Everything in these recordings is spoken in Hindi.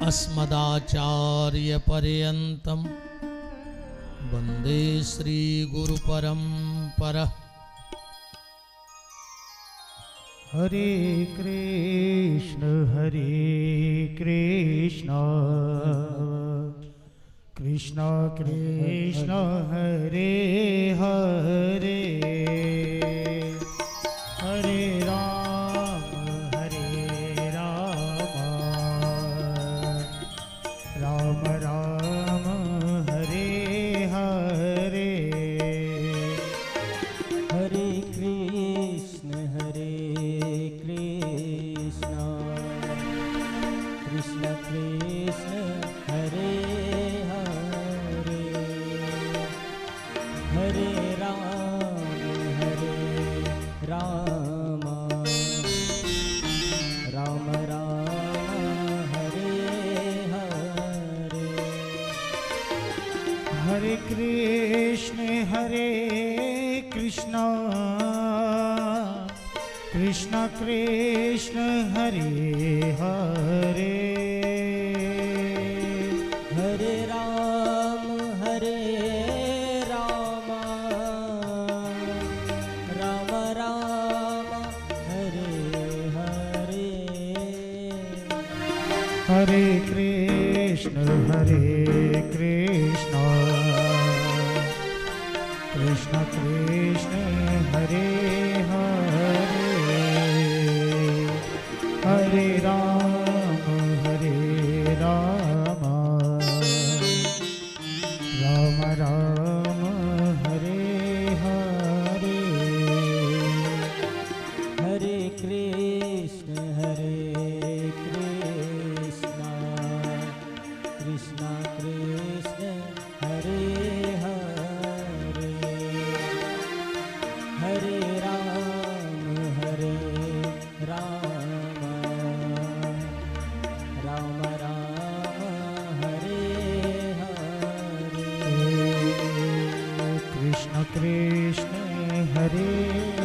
अस्मदाचार्यपर्यन्तं वन्दे श्रीगुरुपरम्परः। हरे कृष्ण कृष्ण कृष्ण हरे हरे, हरे राम राम राम हरे हरे। हरे कृष्ण कृष्ण कृष्ण हरे हरे, हरे राम राम राम हरे हरे। हरे कृष्ण कृष्ण कृष्ण हरे हरे, हरे राम राम राम हरे हरे। हरे कृष्ण कृष्ण कृष्ण हरे हरे, हरे राम राम राम हरे हरे। हरे कृष्ण कृष्ण कृष्ण हरे हरे, हरे राम राम हरे हरे। कृष्ण कृष्ण हरे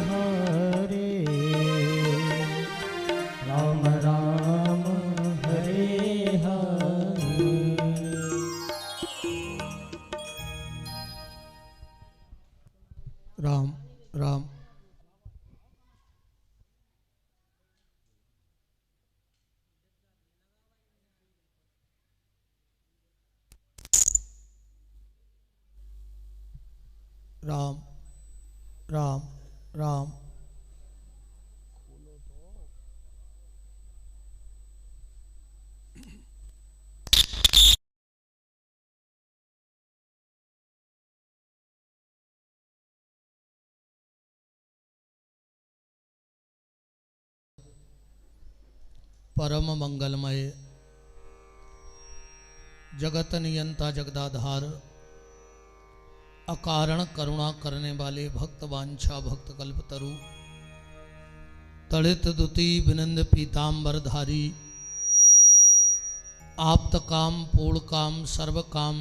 हरे, राम राम हरे हरे। राम राम। राम राम राम। परम मंगलमय जगत नियंता जगदाधार अकारण करुणा करने वाले भक्त वांछा भक्त कल्पतरु तड़ित दुति विनंद पीतांबरधारी आप्त काम पूर्ण काम सर्व काम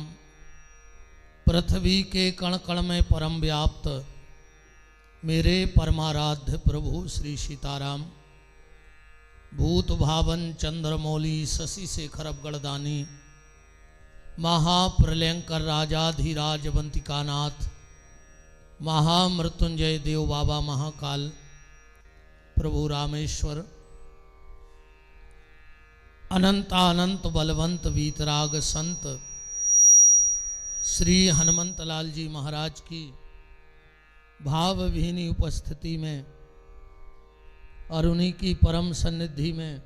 पृथ्वी के कण कण में परम व्याप्त मेरे परमाराध्य प्रभु श्री सीताराम भूत भावन चंद्रमौली शशि शेखर अवगढ़दानी महाप्रलयंकर राजाधिराजवंतिकानाथ महामृत्युंजय देव बाबा महाकाल प्रभु रामेश्वर अनंतानंत बलवंत वीतराग संत श्री हनुमंत लाल जी महाराज की भावविहीनी उपस्थिति में और उन्हीं की परम सन्निधि में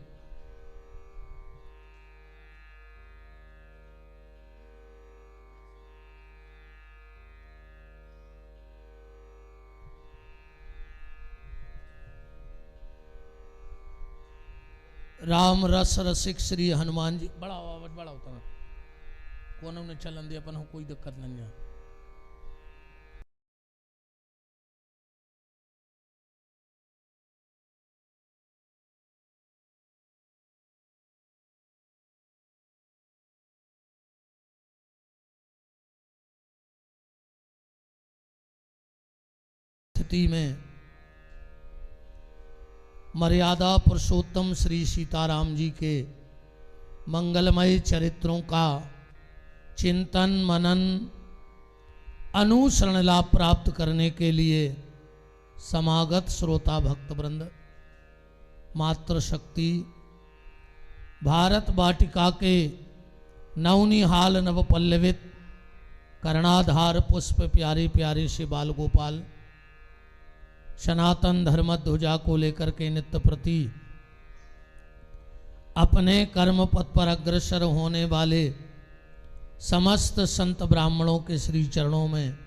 राम रस रसिक श्री हनुमान जी बड़ा आवाज बड़ा होता है कोनों ने चलन दिया अपन कोई दिक्कत नहीं है। स्थिति में मर्यादा पुरुषोत्तम श्री सीताराम जी के मंगलमय चरित्रों का चिंतन मनन अनुसरण लाभ प्राप्त करने के लिए समागत श्रोता भक्त वृंद, मातृशक्ति भारत वाटिका के नवनिहाल नव पल्लवित कर्णाधार पुष्प प्यारे प्यारे से बाल गोपाल सनातन धर्म ध्वजा को लेकर के नित्य प्रति अपने कर्म पथ पर अग्रसर होने वाले समस्त संत ब्राह्मणों के श्री चरणों में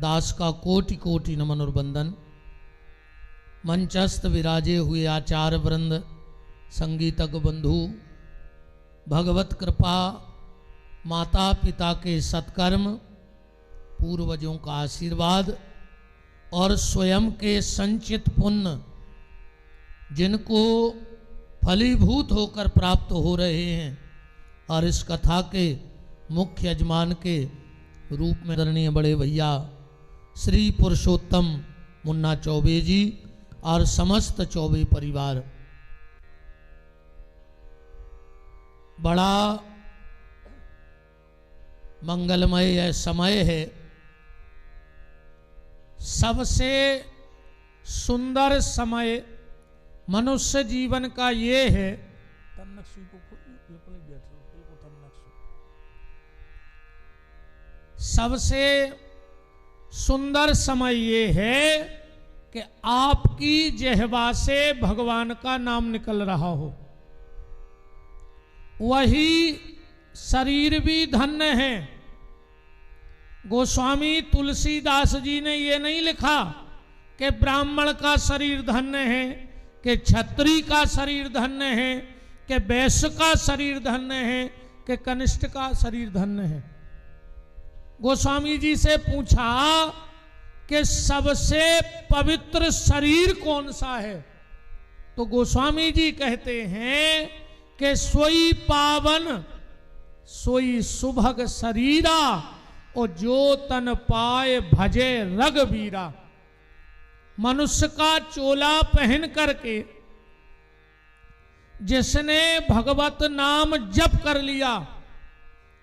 दास का कोटि कोटि नमन और वंदन। मंचस्थ विराजे हुए आचार्य वृंद, संगीतज्ञ बंधु, भगवत कृपा, माता पिता के सत्कर्म, पूर्वजों का आशीर्वाद और स्वयं के संचित पुण्य जिनको फलीभूत होकर प्राप्त हो रहे हैं और इस कथा के मुख्य यजमान के रूप में आदरणीय बड़े भैया श्री पुरुषोत्तम मुन्ना चौबे जी और समस्त चौबे परिवार, बड़ा मंगलमय यह समय है। सबसे सुंदर समय मनुष्य जीवन का ये है। सबसे सुंदर समय ये है कि आपकी जिह्वा से भगवान का नाम निकल रहा हो। वही शरीर भी धन्य है। गोस्वामी तुलसीदास जी ने ये नहीं लिखा कि ब्राह्मण का शरीर धन्य है, कि क्षत्रिय का शरीर धन्य है, कि वैश्य का शरीर धन्य है, कि कनिष्ठ का शरीर धन्य है। गोस्वामी जी से पूछा कि सबसे पवित्र शरीर कौन सा है, तो गोस्वामी जी कहते हैं कि सोई पावन सोई सुभग शरीरा और जो तन पाए भजे रघुवीरा। मनुष्य का चोला पहन करके जिसने भगवत नाम जप कर लिया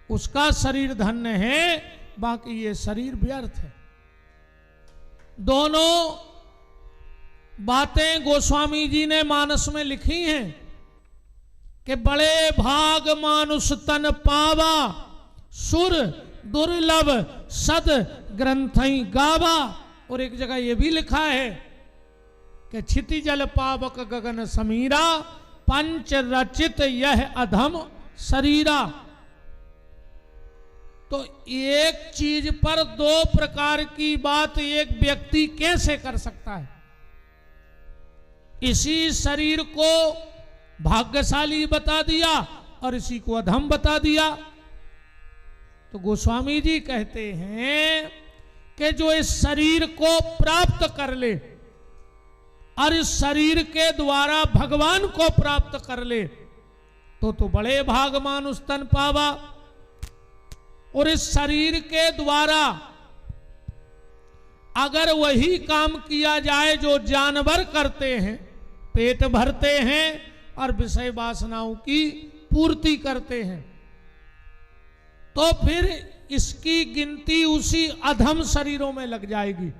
उसका शरीर धन्य है, बाकी ये शरीर व्यर्थ है। दोनों बातें गोस्वामी जी ने मानस में लिखी हैं कि बड़े भाग मानुष तन पावा, सुर दुर्लभ सद ग्रंथई गावा। और एक जगह यह भी लिखा है कि क्षिति जल पावक गगन समीरा, पंच रचित यह अधम शरीरा। तो एक चीज पर दो प्रकार की बात एक व्यक्ति कैसे कर सकता है? इसी शरीर को भाग्यशाली बता दिया और इसी को अधम बता दिया। तो गोस्वामी जी कहते हैं कि जो इस शरीर को प्राप्त कर ले और इस शरीर के द्वारा भगवान को प्राप्त कर ले तो बड़े भाग मानुष तन पावा। और इस शरीर के द्वारा अगर वही काम किया जाए जो जानवर करते हैं, पेट भरते हैं और विषय वासनाओं की पूर्ति करते हैं, तो फिर इसकी गिनती उसी अधम शरीरों में लग जाएगी।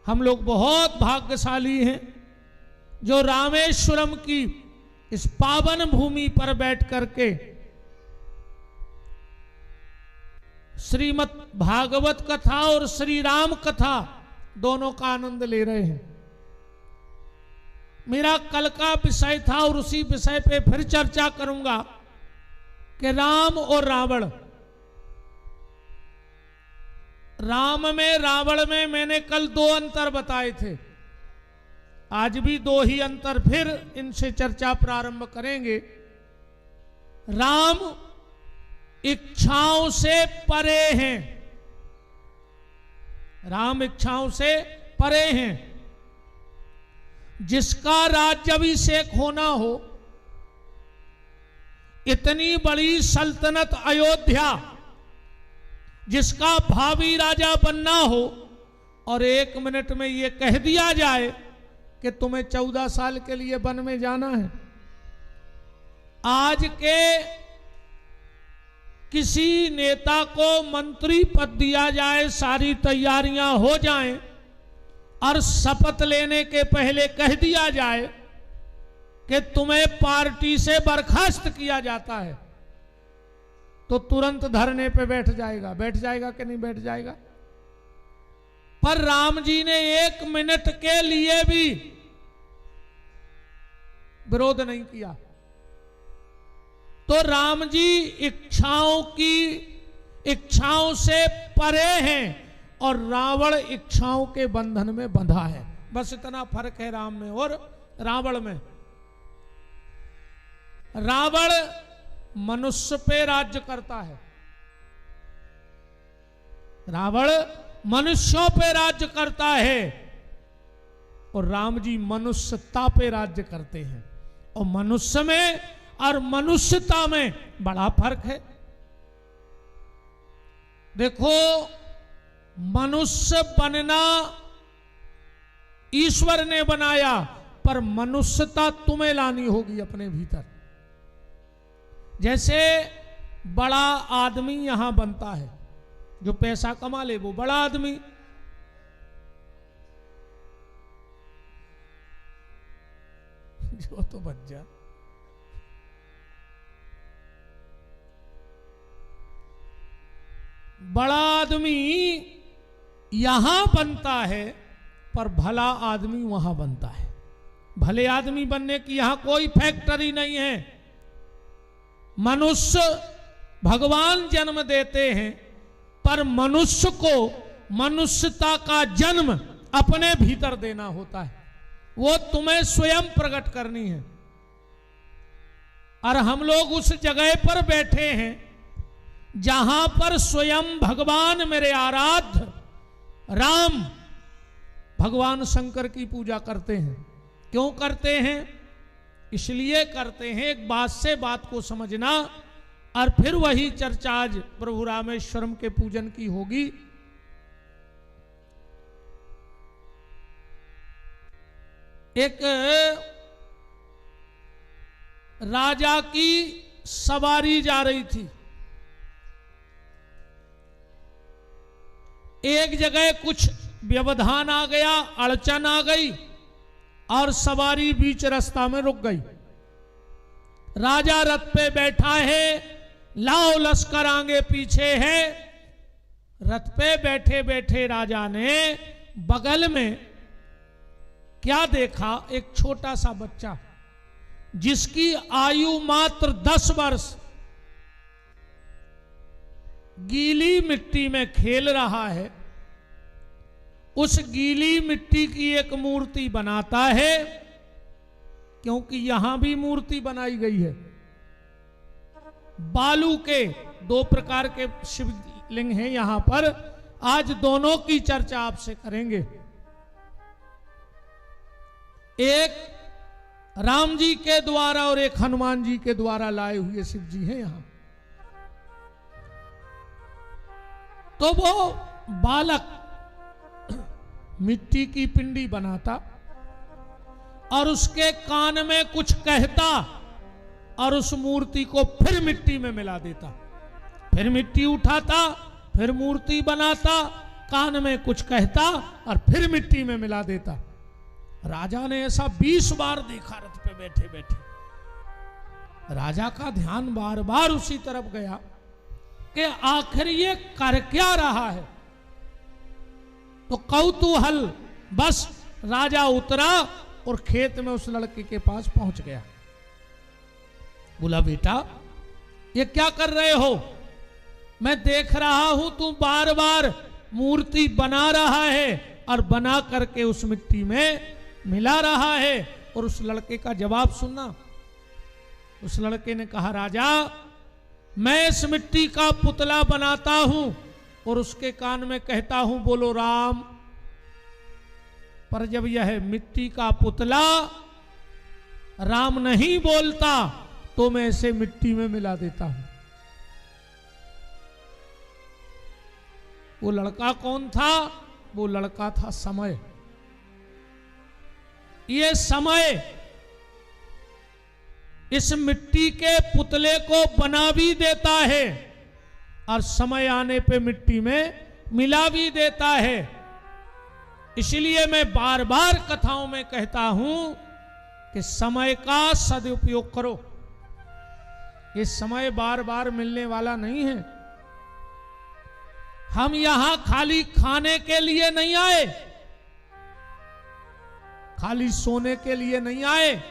हम लोग बहुत भाग्यशाली हैं जो रामेश्वरम की इस पावन भूमि पर बैठ करके श्रीमद् भागवत कथा और श्री राम कथा दोनों का आनंद ले रहे हैं। मेरा कल का विषय था और उसी विषय पे फिर चर्चा करूंगा कि राम और रावण। राम में रावण में मैंने कल दो अंतर बताए थे, आज भी दो ही अंतर फिर इनसे चर्चा प्रारंभ करेंगे। राम इच्छाओं से परे हैं, राम इच्छाओं से परे हैं। जिसका राज्याभिषेक होना हो, इतनी बड़ी सल्तनत अयोध्या, जिसका भावी राजा बनना हो और 1 मिनट में यह कह दिया जाए कि तुम्हें 14 साल के लिए वन में जाना है, आज के किसी नेता को मंत्री पद दिया जाए, सारी तैयारियां हो जाएं और शपथ लेने के पहले कह दिया जाए कि तुम्हें पार्टी से बर्खास्त किया जाता है, तो तुरंत धरने पे बैठ जाएगा। बैठ जाएगा कि नहीं बैठ जाएगा? पर राम जी ने 1 मिनट के लिए भी विरोध नहीं किया। तो राम जी इच्छाओं से परे हैं और रावण इच्छाओं के बंधन में बंधा है। बस इतना फर्क है राम में और रावण में। रावण मनुष्य पे राज्य करता है, रावण मनुष्यों पे राज्य करता है और राम जी मनुष्यता पे राज्य करते हैं। और मनुष्य में और मनुष्यता में बड़ा फर्क है। देखो, मनुष्य बनना ईश्वर ने बनाया, पर मनुष्यता तुम्हें लानी होगी अपने भीतर। जैसे बड़ा आदमी यहां बनता है, जो पैसा कमा ले वो बड़ा आदमी। जो तो बच जा। बड़ा आदमी यहां बनता है, पर भला आदमी वहां बनता है। भले आदमी बनने की यहां कोई फैक्ट्री नहीं है। मनुष्य भगवान जन्म देते हैं, पर मनुष्य को मनुष्यता का जन्म अपने भीतर देना होता है। वो तुम्हें स्वयं प्रकट करनी है। और हम लोग उस जगह पर बैठे हैं जहां पर स्वयं भगवान मेरे आराध्य राम भगवान शंकर की पूजा करते हैं। क्यों करते हैं? इसलिए करते हैं, एक बात से बात को समझना, और फिर वही चर्चा आज प्रभु रामेश्वरम के पूजन की होगी। एक राजा की सवारी जा रही थी। एक जगह कुछ व्यवधान आ गया, अड़चन आ गई और सवारी बीच रास्ता में रुक गई। राजा रथ पे बैठा है, लाओ लश्कर आगे पीछे है। रथ पे बैठे बैठे राजा ने बगल में क्या देखा? एक छोटा सा बच्चा जिसकी आयु मात्र 10 वर्ष गीली मिट्टी में खेल रहा है। उस गीली मिट्टी की एक मूर्ति बनाता है, क्योंकि यहां भी मूर्ति बनाई गई है। बालू के 2 प्रकार के शिवलिंग हैं यहां पर। आज दोनों की चर्चा आपसे करेंगे। एक राम जी के द्वारा और एक हनुमान जी के द्वारा लाए हुए शिव जी हैं यहां। तो वो बालक मिट्टी की पिंडी बनाता और उसके कान में कुछ कहता और उस मूर्ति को फिर मिट्टी में मिला देता। फिर मिट्टी उठाता, फिर मूर्ति बनाता, कान में कुछ कहता और फिर मिट्टी में मिला देता। राजा ने ऐसा 20 बार देखा रथ पे बैठे बैठे। राजा का ध्यान बार बार उसी तरफ गया कि आखिर ये कर क्या रहा है। तो कौतूहल बस राजा उतरा और खेत में उस लड़के के पास पहुंच गया। बोला, बेटा ये क्या कर रहे हो? मैं देख रहा हूं तू बार बार मूर्ति बना रहा है और बना करके उस मिट्टी में मिला रहा है। और उस लड़के का जवाब सुनना। उस लड़के ने कहा, राजा मैं इस मिट्टी का पुतला बनाता हूं और उसके कान में कहता हूं बोलो राम। पर जब यह मिट्टी का पुतला राम नहीं बोलता तो मैं इसे मिट्टी में मिला देता हूं। वो लड़का कौन था? वो लड़का था समय। ये समय इस मिट्टी के पुतले को बना भी देता है और समय आने पे मिट्टी में मिला भी देता है। इसलिए मैं बार बार कथाओं में कहता हूं कि समय का सदुपयोग करो। ये समय बार बार मिलने वाला नहीं है। हम यहां खाली खाने के लिए नहीं आए, खाली सोने के लिए नहीं आए।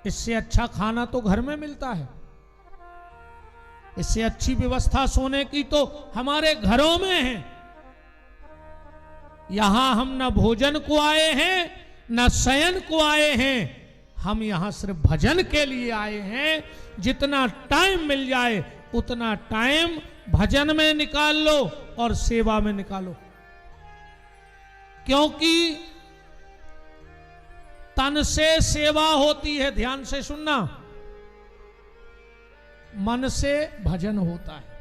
इससे अच्छा खाना तो घर में मिलता है, इससे अच्छी व्यवस्था सोने की तो हमारे घरों में है। यहां हम न भोजन को आए हैं न शयन को आए हैं, हम यहां सिर्फ भजन के लिए आए हैं। जितना टाइम मिल जाए उतना टाइम भजन में निकाल लो और सेवा में निकालो, क्योंकि तन से सेवा होती है, ध्यान से सुनना, मन से भजन होता है।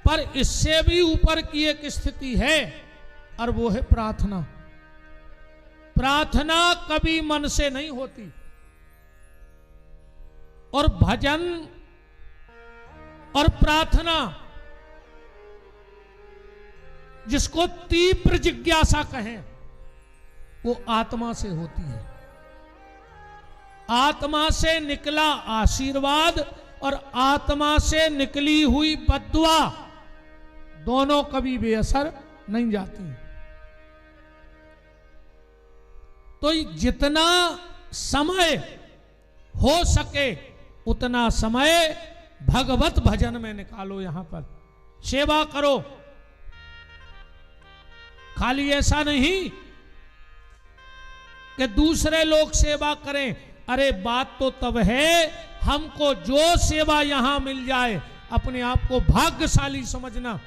पर इससे भी ऊपर की एक स्थिति है और वो है प्रार्थना। प्रार्थना कभी मन से नहीं होती, और भजन और प्रार्थना जिसको तीव्र जिज्ञासा कहें वो आत्मा से होती है। आत्मा से निकला आशीर्वाद और आत्मा से निकली हुई बद्दुआ दोनों कभी बेअसर नहीं जाती। तो जितना समय हो सके उतना समय भगवत भजन में निकालो। यहां पर सेवा करो। खाली ऐसा नहीं कि दूसरे लोग सेवा करें। अरे बात तो तब है हमको जो सेवा यहां मिल जाए अपने आप को भाग्यशाली समझना।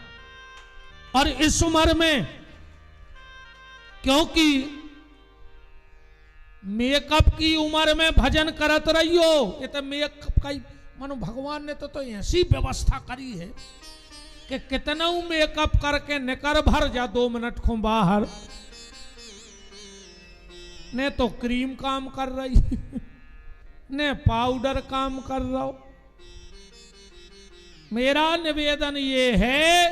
और इस उम्र में, क्योंकि मेकअप की उम्र में भजन करत रहियो, ये तो मेकअप का ही मानो भगवान ने तो ऐसी व्यवस्था करी है कि कितना मेकअप करके निकर भर जा 2 मिनट को बाहर ने तो क्रीम काम कर रही ने पाउडर काम कर रहा हो। मेरा निवेदन ये है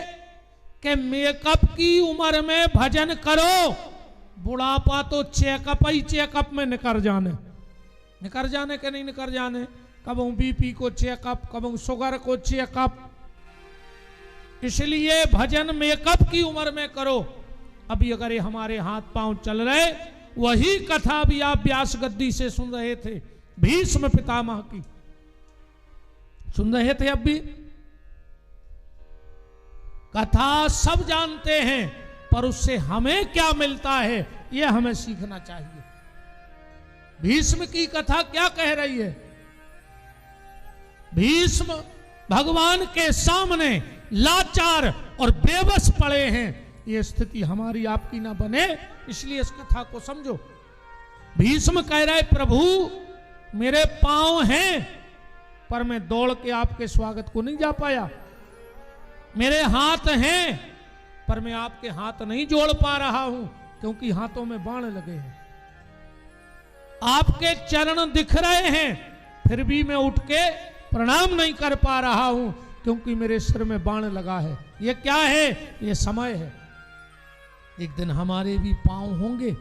कि मेकअप की उम्र में भजन करो। बुढ़ापा तो चेकअप ही चेकअप में निकर जाने के नहीं निकर जाने। कबू बीपी को चेकअप, कबू शुगर को चेकअप। इसलिए भजन मेकअप की उम्र में करो। अभी अगर ये हमारे हाथ पांव चल रहे, वही कथा भी आप व्यास गद्दी से सुन रहे थे, भीष्म पितामह की सुन रहे थे। अब भी कथा सब जानते हैं, पर उससे हमें क्या मिलता है यह हमें सीखना चाहिए। भीष्म की कथा क्या कह रही है? भीष्म भगवान के सामने लाचार और बेबस पड़े हैं। ये स्थिति हमारी आपकी ना बने, इसलिए इस कथा को समझो। भीष्म कह रहे, प्रभु मेरे पांव हैं पर मैं दौड़ के आपके स्वागत को नहीं जा पाया। मेरे हाथ हैं पर मैं आपके हाथ नहीं जोड़ पा रहा हूं, क्योंकि हाथों में बाण लगे हैं। आपके चरण दिख रहे हैं, फिर भी मैं उठ के प्रणाम नहीं कर पा रहा हूं, क्योंकि मेरे सिर में बाण लगा है। ये क्या है? ये समय है। एक दिन हमारे भी पांव होंगे,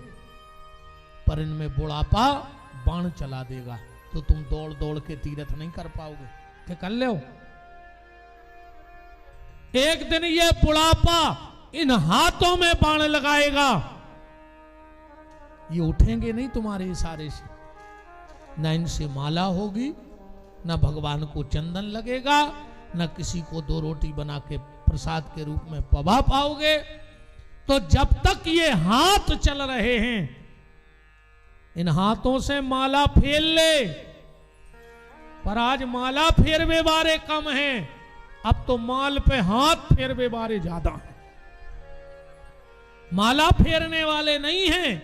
पर इनमें बुढ़ापा बाण चला देगा, तो तुम दौड़ दौड़ के तीर्थ नहीं कर पाओगे। क्या कर ले हो? एक दिन ये बुढ़ापा इन हाथों में बाण लगाएगा, ये उठेंगे नहीं तुम्हारे इशारे से। न इनसे माला होगी, न भगवान को चंदन लगेगा, न किसी को 2 रोटी बना के प्रसाद के रूप में पवा पाओगे। तो जब तक ये हाथ चल रहे हैं, इन हाथों से माला फेर ले। पर आज माला फेरवे वाले कम हैं, अब तो माल पे हाथ फेरवे वाले ज्यादा हैं। माला फेरने वाले नहीं हैं,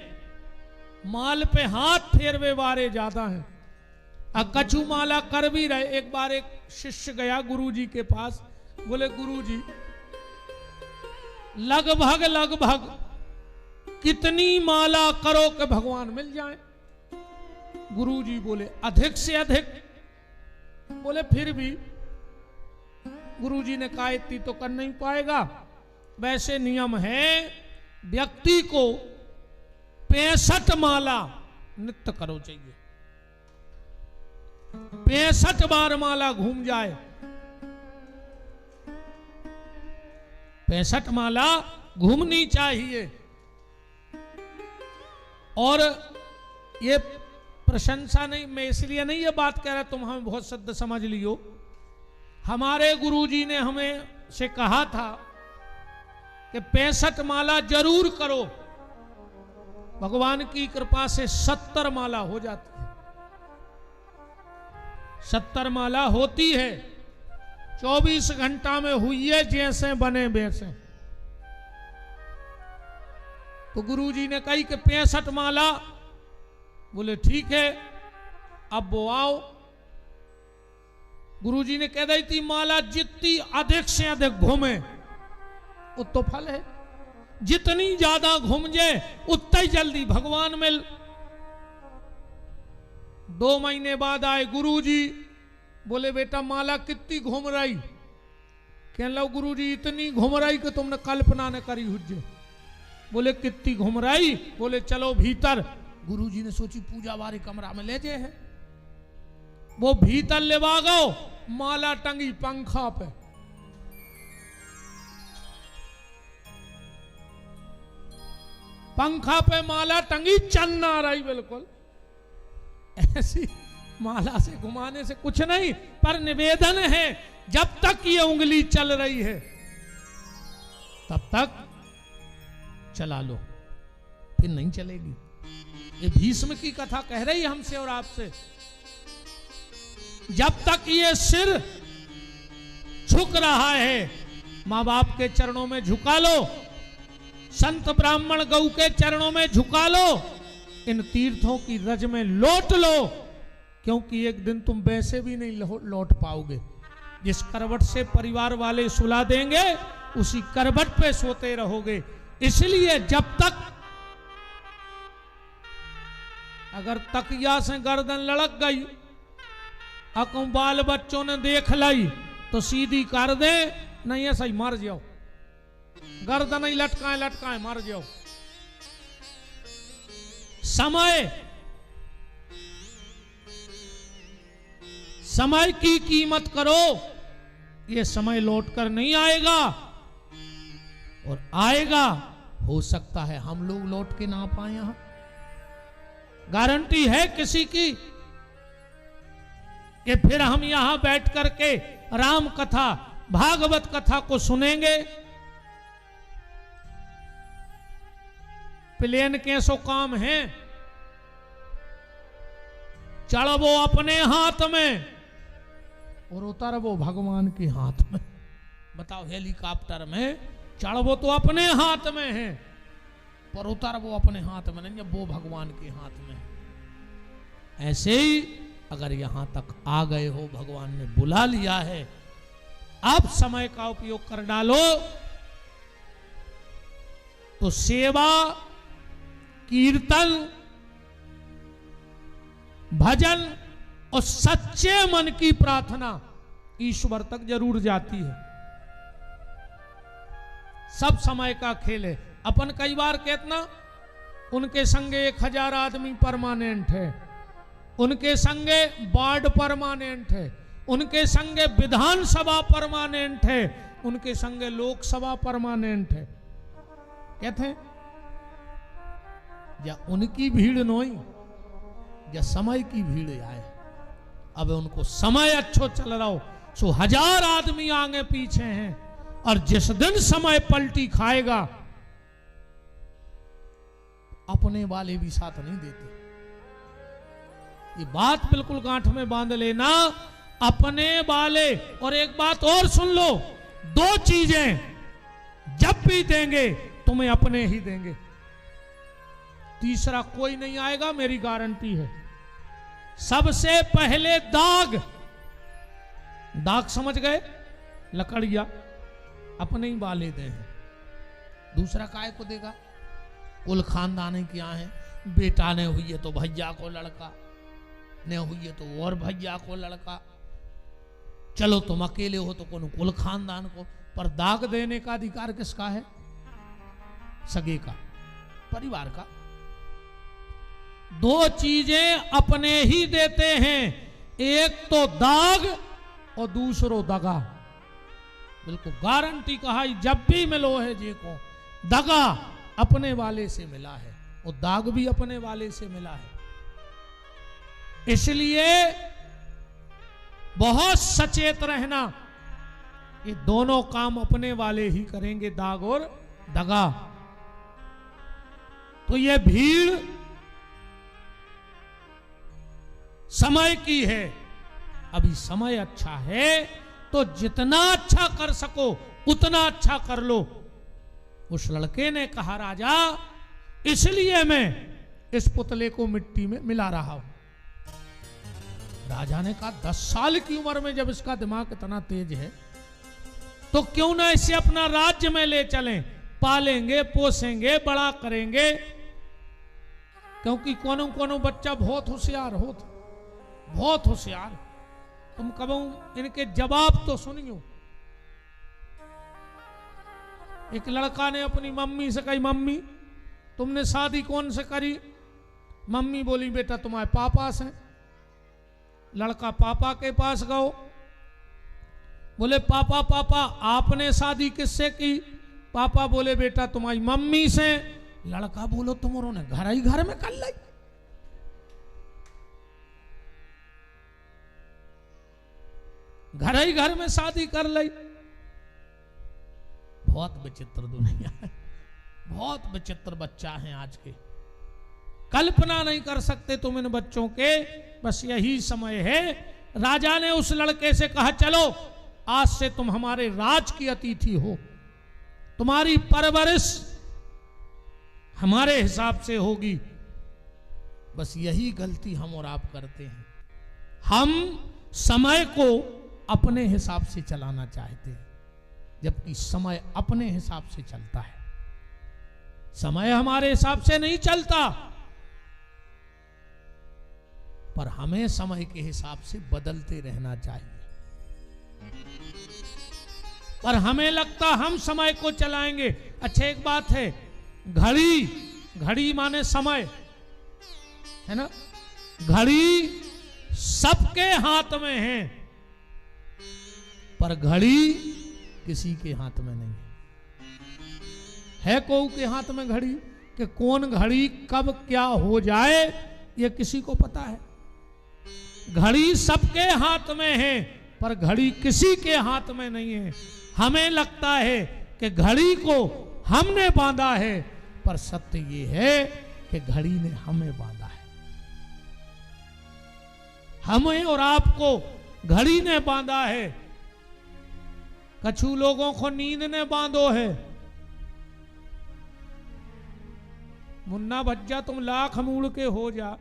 माल पे हाथ फेरवे वाले ज्यादा हैं। कछु माला कर भी रहे। एक बार एक शिष्य गया गुरुजी के पास, बोले गुरुजी लगभग कितनी माला करो कि भगवान मिल जाए? गुरुजी बोले अधिक से अधिक, बोले फिर भी गुरुजी ने कहा इतनी तो कर नहीं पाएगा। वैसे नियम है व्यक्ति को 65 माला नित्य करो चाहिए, 65 बार माला घूम जाए, 65 माला घूमनी चाहिए। और ये प्रशंसा नहीं, मैं इसलिए नहीं ये बात कह रहा तुम हमें बहुत शब्द समझ लियो। हमारे गुरुजी ने हमें से कहा था कि 65 माला जरूर करो, भगवान की कृपा से 70 माला हो जाती है। 70 माला होती है, 24 घंटा में हुई है जैसे बने वैसे। तो गुरुजी ने कही कि 65 माला, बोले ठीक है। अब वो आओ, गुरुजी ने कह दी थी माला जितनी अधिक से अधिक घूमे उतना फल है, जितनी ज्यादा घूम जाए उतना ही जल्दी भगवान में। 2 महीने बाद आए गुरुजी, बोले बेटा माला कितनी घूम रही? कहने लो गुरुजी इतनी घूम रही कि तुमने कल्पना न करी हुज्जे। बोले कितनी घूम रही? बोले चलो भीतर। गुरुजी ने सोची पूजा वाले कमरा में ले जाए है, वो भीतर ले गो, माला टंगी पंखा पे। पंखा पे माला टंगी, चन्ना रही बिल्कुल ऐसी। माला से घुमाने से कुछ नहीं, पर निवेदन है जब तक ये उंगली चल रही है तब तक चला लो, फिर नहीं चलेगी। ये भीष्म की कथा कह रही है हमसे और आपसे। जब तक ये सिर झुक रहा है, मां बाप के चरणों में झुका लो, संत ब्राह्मण गौ के चरणों में झुका लो, इन तीर्थों की रज में लौट लो, क्योंकि एक दिन तुम वैसे भी नहीं लौट पाओगे। जिस करवट से परिवार वाले सुला देंगे उसी करवट पे सोते रहोगे। इसलिए जब तक अगर तकिया से गर्दन लड़क गई, अकू बाल बच्चों ने देख लाई तो सीधी कर दे, नहीं ऐसा ही मर जाओ। गर्दन ही लटकाए लटकाए मर जाओ। समय की कीमत करो, ये समय लौट कर नहीं आएगा, और आएगा हो सकता है हम लोग लौट के ना पाए। यहां गारंटी है किसी की कि फिर हम यहां बैठ करके राम कथा भागवत कथा को सुनेंगे? प्लेन के सो काम है, चढ़ वो अपने हाथ में और उतर वो भगवान के हाथ में। बताओ, हेलीकॉप्टर में चढ़ वो तो अपने हाथ में है, पर उतर वो अपने हाथ में नहीं, वो भगवान के हाथ में। ऐसे ही अगर यहां तक आ गए हो, भगवान ने बुला लिया है, अब समय का उपयोग कर डालो। तो सेवा, कीर्तन, भजन और सच्चे मन की प्रार्थना ईश्वर तक जरूर जाती है। सब समय का खेल है। अपन कई बार कहते ना, उनके संगे 1000 आदमी परमानेंट है, उनके संगे वार्ड परमानेंट है, उनके संगे विधानसभा परमानेंट है, उनके संगे लोकसभा परमानेंट है। कहते हैं या उनकी भीड़ नोई या समय की भीड़ आए। अब उनको समय अच्छो चल रहा हो, सो 1000 आदमी आगे पीछे हैं, और जिस दिन समय पलटी खाएगा अपने वाले भी साथ नहीं देते। ये बात बिल्कुल गांठ में बांध लेना, अपने वाले। और एक बात और सुन लो, 2 चीजें जब भी देंगे तुम्हें अपने ही देंगे, तीसरा कोई नहीं आएगा, मेरी गारंटी है। सबसे पहले दाग, दाग समझ गए, लकड़िया अपने ही वाले दे हैं, दूसरा काय को देगा? कुल खानदान क्या है, बेटा ने हुई है तो भैया को लड़का, न हुई है तो और भैया को लड़का, चलो तुम अकेले हो तो कौन कुल खानदान को, पर दाग देने का अधिकार किसका है? सगे का, परिवार का। दो चीजें अपने ही देते हैं, एक तो दाग और दूसरो दगा। बिल्कुल गारंटी कहा, जब भी मिलो है जे को, दगा अपने वाले से मिला है और दाग भी अपने वाले से मिला है। इसलिए बहुत सचेत रहना, ये दोनों काम अपने वाले ही करेंगे, दाग और दगा। तो ये भीड़ समय की है, अभी समय अच्छा है तो जितना अच्छा कर सको उतना अच्छा कर लो। उस लड़के ने कहा, राजा इसलिए मैं इस पुतले को मिट्टी में मिला रहा हूं। राजा ने कहा 10 साल की उम्र में जब इसका दिमाग इतना तेज है तो क्यों ना इसे अपना राज्य में ले चलें, पालेंगे पोसेंगे बड़ा करेंगे। क्योंकि कोनो कोनो बच्चा बहुत होशियार होता, बहुत होशियार। तुम कबो इनके जवाब तो सुनियो। एक लड़का ने अपनी मम्मी से कही, मम्मी तुमने शादी कौन से करी? मम्मी बोली, बेटा तुम्हारे पापा से। लड़का पापा के पास गयो, बोले पापा पापा आपने शादी किससे की? पापा बोले बेटा तुम्हारी मम्मी से। लड़का बोलो तुमरो ने घर ही घर में कर ली। घर ही घर में शादी कर ली। बहुत विचित्र दुनिया है, बहुत विचित्र बच्चा है आज के। कल्पना नहीं कर सकते तुम इन बच्चों के। बस यही समय है। राजा ने उस लड़के से कहा, चलो आज से तुम हमारे राज की अतिथि हो, तुम्हारी परवरिश हमारे हिसाब से होगी। बस यही गलती हम और आप करते हैं, हम समय को अपने हिसाब से चलाना चाहते हैं, जबकि समय अपने हिसाब से चलता है। समय हमारे हिसाब से नहीं चलता, पर हमें समय के हिसाब से बदलते रहना चाहिए। पर हमें लगता हम समय को चलाएंगे। अच्छा एक बात है, घड़ी, घड़ी माने समय है ना, घड़ी सबके हाथ में है, पर घड़ी किसी के हाथ में नहीं है। कोई के हाथ में घड़ी कि कौन घड़ी कब क्या हो जाए ये किसी को पता है। घड़ी सबके हाथ में है, पर घड़ी किसी के हाथ में नहीं है। हमें लगता है कि घड़ी को हमने बांधा है, पर सत्य ये है कि घड़ी ने हमें बांधा है। हमें और आपको घड़ी ने बांधा है। कछु लोगों को नींद ने बांधो है। मुन्ना भज्जा तुम लाख मूड़ के हो जा,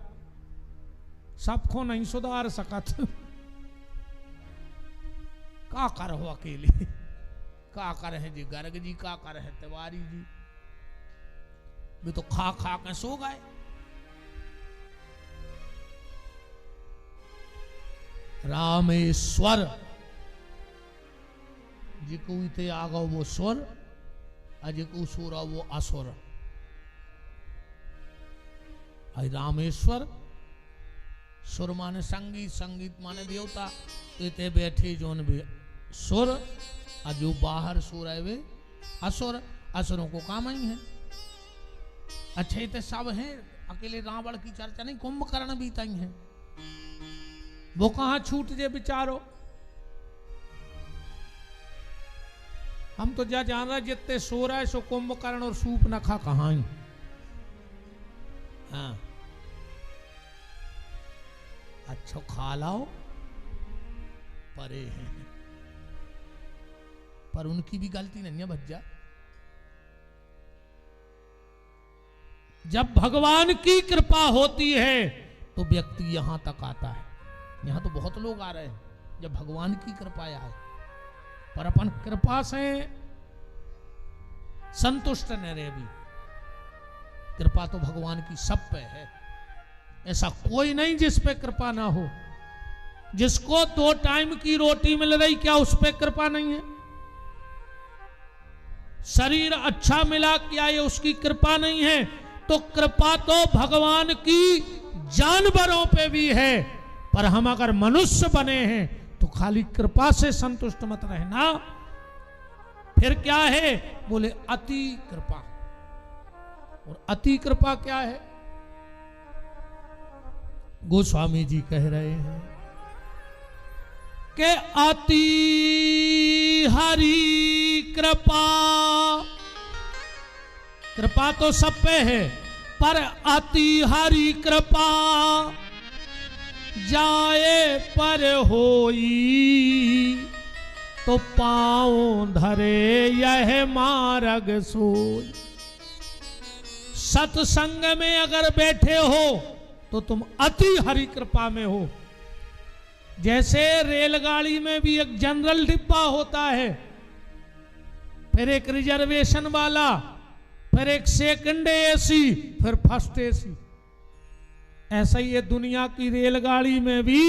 सबको नहीं सुधार सकत। का कर हो अकेले, का कर है जी गर्ग जी, का कर है तिवारी जी, भी तो खा खा के सो गए। रामेश्वर जिको इते आगा वो स्वर, अजिको सूरा वो असुर। रामेश्वर, सुर माने संगीत, संगीत माने देवता। इते बैठे जोन भी सुर, और जो बाहर सुर है वे असुर। असुरों को काम ही है। अच्छे इतने सब हैं, अकेले रावण की चर्चा नहीं, कुंभकर्ण भी तई है। वो कहां छूट जे बिचारो। हम तो जा जान रहा जितने सो रहा है सो कुंभकर्ण और सूप नखा कहां ही। हाँ अच्छा खा लाओ परे हैं, पर उनकी भी गलती नहीं है भज्जा। जब भगवान की कृपा होती है तो व्यक्ति यहां तक आता है। यहां तो बहुत लोग आ रहे हैं जब भगवान की कृपा आए, पर अपन कृपा से संतुष्ट न रहे। भी कृपा तो भगवान की सब पे है, ऐसा कोई नहीं जिस पे कृपा ना हो। जिसको 2 टाइम की रोटी मिल रही, क्या उस पे कृपा नहीं है? शरीर अच्छा मिला, क्या ये उसकी कृपा नहीं है? तो कृपा तो भगवान की जानवरों पे भी है, पर हम अगर मनुष्य बने हैं तो खाली कृपा से संतुष्ट मत रहना। फिर क्या है? बोले अति कृपा। और अति कृपा क्या है? गोस्वामी जी कह रहे हैं कि अति हरि कृपा। कृपा तो सब पे है, पर अति हरि कृपा जाए पर होई, तो पाँव धरे यह मार्ग सोई। सत्संग में अगर बैठे हो तो तुम अति हरि कृपा में हो। जैसे रेलगाड़ी में भी एक जनरल डिब्बा होता है, फिर एक रिजर्वेशन वाला, फिर एक सेकंड एसी, फिर फर्स्ट एसी। ऐसा ही ये दुनिया की रेलगाड़ी में भी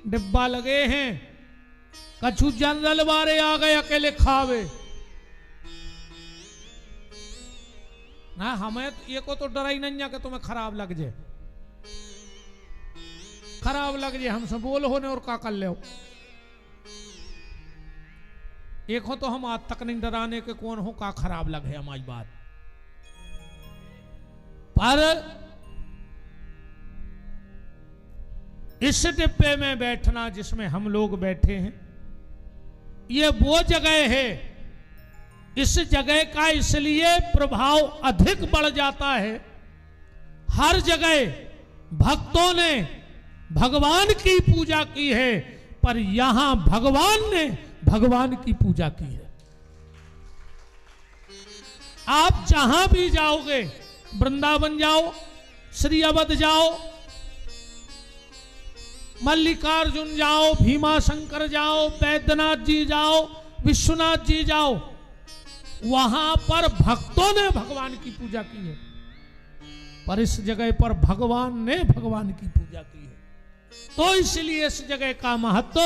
डिब्बा लगे हैं। कछु जनरल वाले आ गए अकेले खावे ना। हमें ये को तो डरा ही नहीं कि तुम्हें खराब लग जाए, खराब लग जाए हमसे बोल होने और का कर ले। एक हो तो हम आज तक नहीं डराने के कौन हो का खराब लगे हमारी बात। पर इस डिब्बे में बैठना जिसमें हम लोग बैठे हैं, ये वो जगह है, इस जगह का इसलिए प्रभाव अधिक बढ़ जाता है। हर जगह भक्तों ने भगवान की पूजा की है, पर यहां भगवान ने भगवान की पूजा की है। आप जहां भी जाओगे, वृंदावन जाओ, श्री अवध जाओ, मल्लिकार्जुन जाओ, भीमाशंकर जाओ, बैद्यनाथ जी जाओ, विश्वनाथ जी जाओ, वहां पर भक्तों ने भगवान की पूजा की है, पर इस जगह पर भगवान ने भगवान की पूजा की है। तो इसलिए इस जगह का महत्व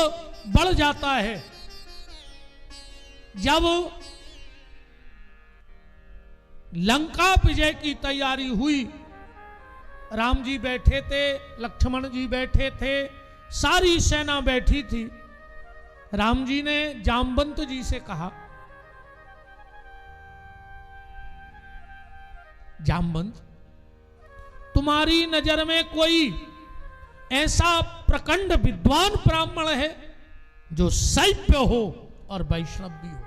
बढ़ जाता है। जब लंका विजय की तैयारी हुई, राम जी बैठे थे, लक्ष्मण जी बैठे थे, सारी सेना बैठी थी। राम जी ने जामवंत जी से कहा, जामवंत, तुम्हारी नजर में कोई ऐसा प्रखंड विद्वान ब्राह्मण है जो शैव्य हो और वैष्णव भी हो?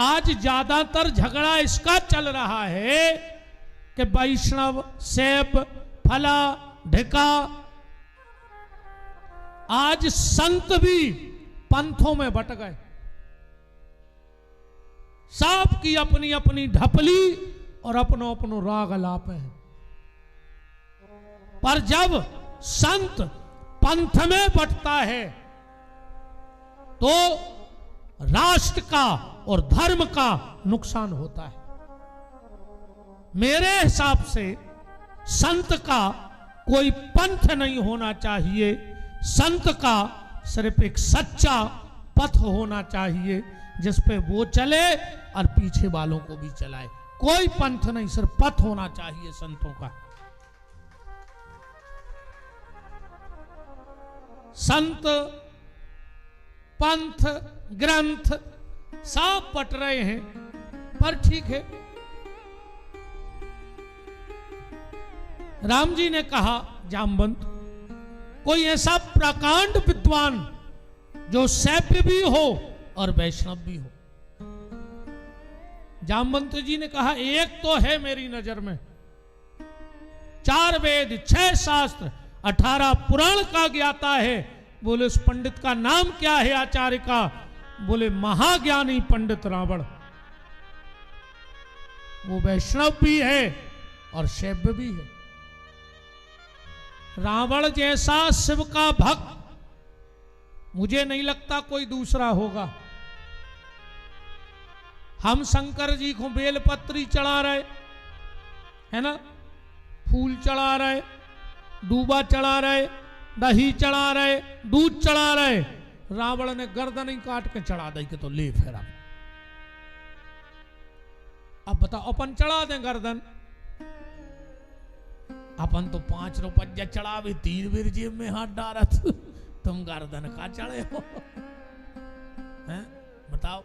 आज ज्यादातर झगड़ा इसका चल रहा है कि वैष्णव, शैव, फला, ढिका। आज संत भी पंथों में बट गए, सब की अपनी अपनी ढपली और अपनो अपनो राग अलाप है। पर जब संत पंथ में बटता है तो राष्ट्र का और धर्म का नुकसान होता है। मेरे हिसाब से संत का कोई पंथ नहीं होना चाहिए, संत का सिर्फ एक सच्चा पथ होना चाहिए जिस पे वो चले और पीछे वालों को भी चलाए। कोई पंथ नहीं, सिर्फ पथ होना चाहिए संतों का। संत, पंथ, ग्रंथ सब पट रहे हैं, पर ठीक है। राम जी ने कहा, जामवंत, कोई ऐसा प्रकांड विद्वान जो शैव्य भी हो और वैष्णव भी हो? जामवंत जी ने कहा, एक तो है मेरी नजर में, 4 वेद, 6 शास्त्र, 18 पुराण का ज्ञाता है। बोले उस पंडित का नाम क्या है आचार्य का? बोले महाज्ञानी पंडित रावण। वो वैष्णव भी है और शैव्य भी है। रावण जैसा शिव का भक्त मुझे नहीं लगता कोई दूसरा होगा। हम शंकर जी को बेलपत्री चढ़ा रहे है ना, फूल चढ़ा रहे, दूबा चढ़ा रहे, दही चढ़ा रहे, दूध चढ़ा रहे, रावण ने गर्दन ही काट के चढ़ा दी कि तो ले फिर अब बताओ अपन चढ़ा दें गर्दन, अपन तो 5 रुपया चढ़ावे 3 बेर जेब में हाथ डारत, तुम गर्दन का चढ़े हो हैं? बताओ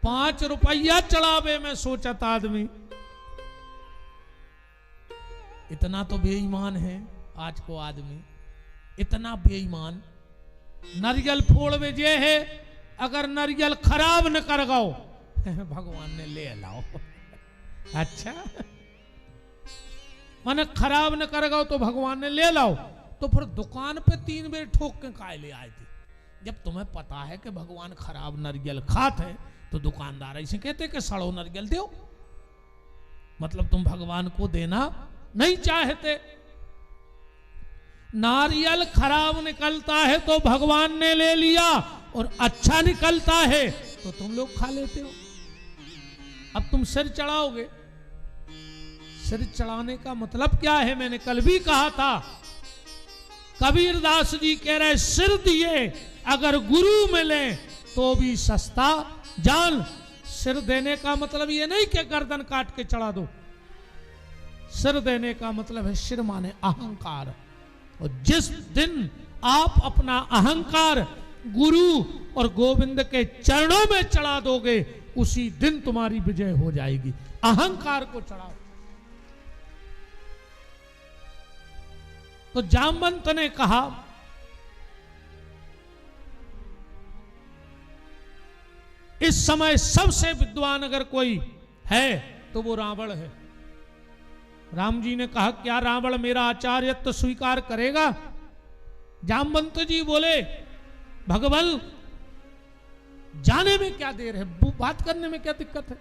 5 रुपया चढ़ावे में सोचत आदमी, इतना तो बेईमान है आज को आदमी, इतना बेईमान। नारियल फोड़वे जे है, अगर नारियल खराब न कर गाओ भगवान ने ले लाओ। अच्छा माने खराब न कर गाओ तो भगवान ने ले लाओ, तो फिर दुकान पे 3 बेर ठोक के काय ले आए थे? जब तुम्हें पता है कि भगवान खराब नारियल खाते हैं तो दुकानदार ऐसे कहते कि सड़ो नारियल दो, मतलब तुम भगवान को देना नहीं चाहते। नारियल खराब निकलता है तो भगवान ने ले लिया, और अच्छा निकलता है तो तुम लोग खा लेते हो। अब तुम सिर चढ़ाओगे, सिर चढ़ाने का मतलब क्या है? मैंने कल भी कहा था, कबीरदास जी कह रहे सिर दिए अगर गुरु मिले तो भी सस्ता जान। सिर देने का मतलब ये नहीं कि गर्दन काट के चढ़ा दो, सिर देने का मतलब है सिर माने अहंकार। और जिस दिन आप अपना अहंकार गुरु और गोविंद के चरणों में चढ़ा दोगे, उसी दिन तुम्हारी विजय हो जाएगी। अहंकार को चढ़ाओ। तो जामवंत ने कहा इस समय सबसे विद्वान अगर कोई है तो वो रावण है। राम जी ने कहा क्या रावण मेरा आचार्यत्व स्वीकार करेगा? जामवंत जी बोले भगवान जाने में क्या देर है, बात करने में क्या दिक्कत है?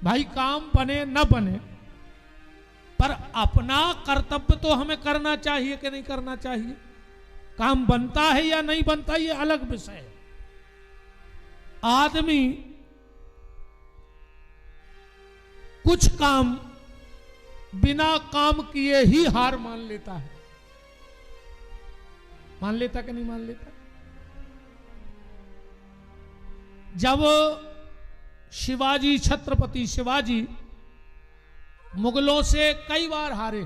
भाई काम बने न बने, पर अपना कर्तव्य तो हमें करना चाहिए कि नहीं करना चाहिए? काम बनता है या नहीं बनता ये अलग विषय है। आदमी कुछ काम बिना काम किए ही हार मान लेता है। मान लेता कि नहीं मान लेता? जब शिवाजी, छत्रपति शिवाजी मुगलों से कई बार हारे,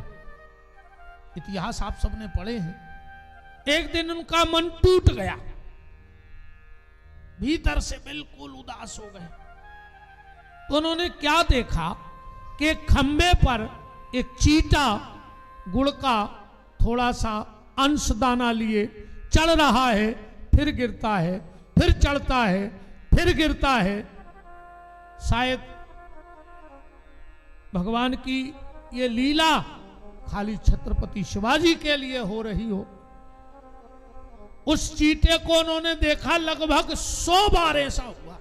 इतिहास आप सबने पढ़े हैं। एक दिन उनका मन टूट गया, भीतर से बिल्कुल उदास हो गए। तो उन्होंने क्या देखा कि खंबे पर एक चीटा गुड़ का थोड़ा सा अंश दाना लिए चढ़ रहा है, फिर गिरता है, फिर चढ़ता है, फिर गिरता है। शायद भगवान की ये लीला खाली छत्रपति शिवाजी के लिए हो रही हो। उस चीटे को उन्होंने देखा लगभग 100 बार ऐसा हुआ,